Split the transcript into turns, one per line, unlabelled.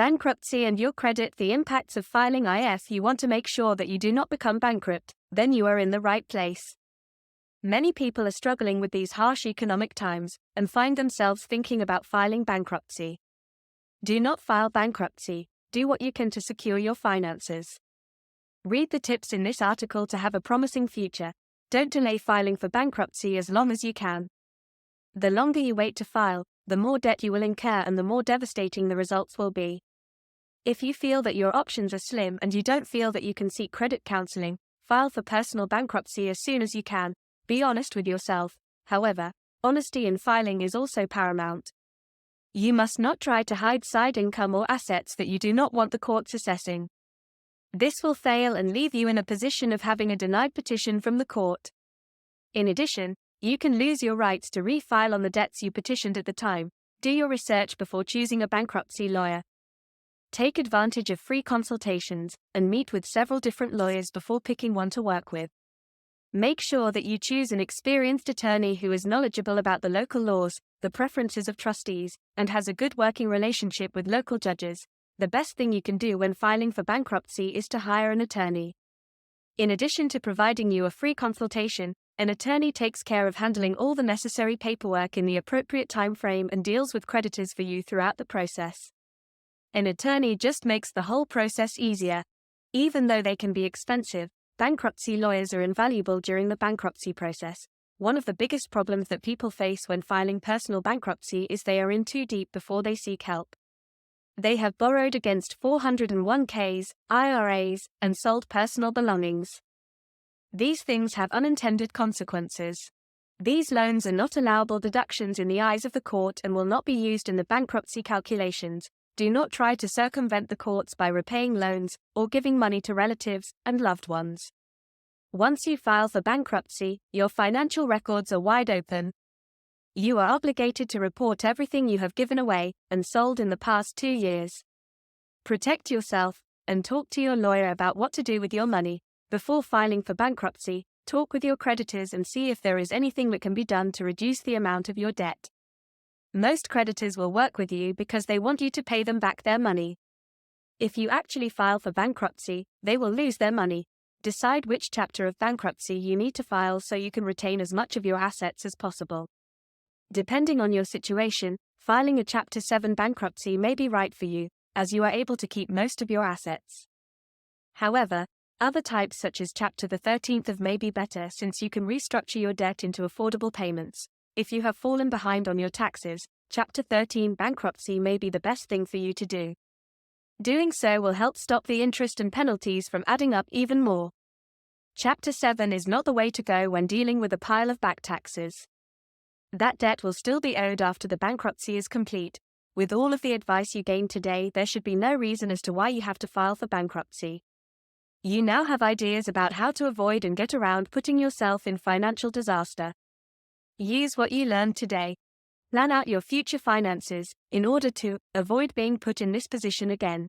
Bankruptcy and your credit. The impacts of filing IF. You want to make sure that you do not become bankrupt, then you are in the right place. Many people are struggling with these harsh economic times and find themselves thinking about filing bankruptcy. Do not file bankruptcy. Do what you can to secure your finances. Read the tips in this article to have a promising future. Don't delay filing for bankruptcy as long as you can. The longer you wait to file, the more debt you will incur and the more devastating the results will be. If you feel that your options are slim and you don't feel that you can seek credit counseling, file for personal bankruptcy as soon as you can. Be honest with yourself. However, honesty in filing is also paramount. You must not try to hide side income or assets that you do not want the courts assessing. This will fail and leave you in a position of having a denied petition from the court. In addition, you can lose your rights to refile on the debts you petitioned at the time. Do your research before choosing a bankruptcy lawyer. Take advantage of free consultations and meet with several different lawyers before picking one to work with. Make sure that you choose an experienced attorney who is knowledgeable about the local laws, the preferences of trustees, and has a good working relationship with local judges. The best thing you can do when filing for bankruptcy is to hire an attorney. In addition to providing you a free consultation, an attorney takes care of handling all the necessary paperwork in the appropriate time frame and deals with creditors for you throughout the process. An attorney just makes the whole process easier. Even though they can be expensive, bankruptcy lawyers are invaluable during the bankruptcy process. One of the biggest problems that people face when filing personal bankruptcy is they are in too deep before they seek help. They have borrowed against 401ks, IRAs, and sold personal belongings. These things have unintended consequences. These loans are not allowable deductions in the eyes of the court and will not be used in the bankruptcy calculations. Do not try to circumvent the courts by repaying loans or giving money to relatives and loved ones. Once you file for bankruptcy, your financial records are wide open. You are obligated to report everything you have given away and sold in the past 2 years. Protect yourself and talk to your lawyer about what to do with your money. Before filing for bankruptcy, talk with your creditors and see if there is anything that can be done to reduce the amount of your debt. Most creditors will work with you because they want you to pay them back their money. If you actually file for bankruptcy, they will lose their money. Decide which chapter of bankruptcy you need to file so you can retain as much of your assets as possible. Depending on your situation, filing a Chapter 7 bankruptcy may be right for you, as you are able to keep most of your assets. However, other types such as Chapter 13 may be better since you can restructure your debt into affordable payments. If you have fallen behind on your taxes, Chapter 13 bankruptcy may be the best thing for you to do. Doing so will help stop the interest and penalties from adding up even more. Chapter 7 is not the way to go when dealing with a pile of back taxes. That debt will still be owed after the bankruptcy is complete. With all of the advice you gained today, there should be no reason as to why you have to file for bankruptcy. You now have ideas about how to avoid and get around putting yourself in financial disaster. Use what you learned today. Plan out your future finances in order to avoid being put in this position again.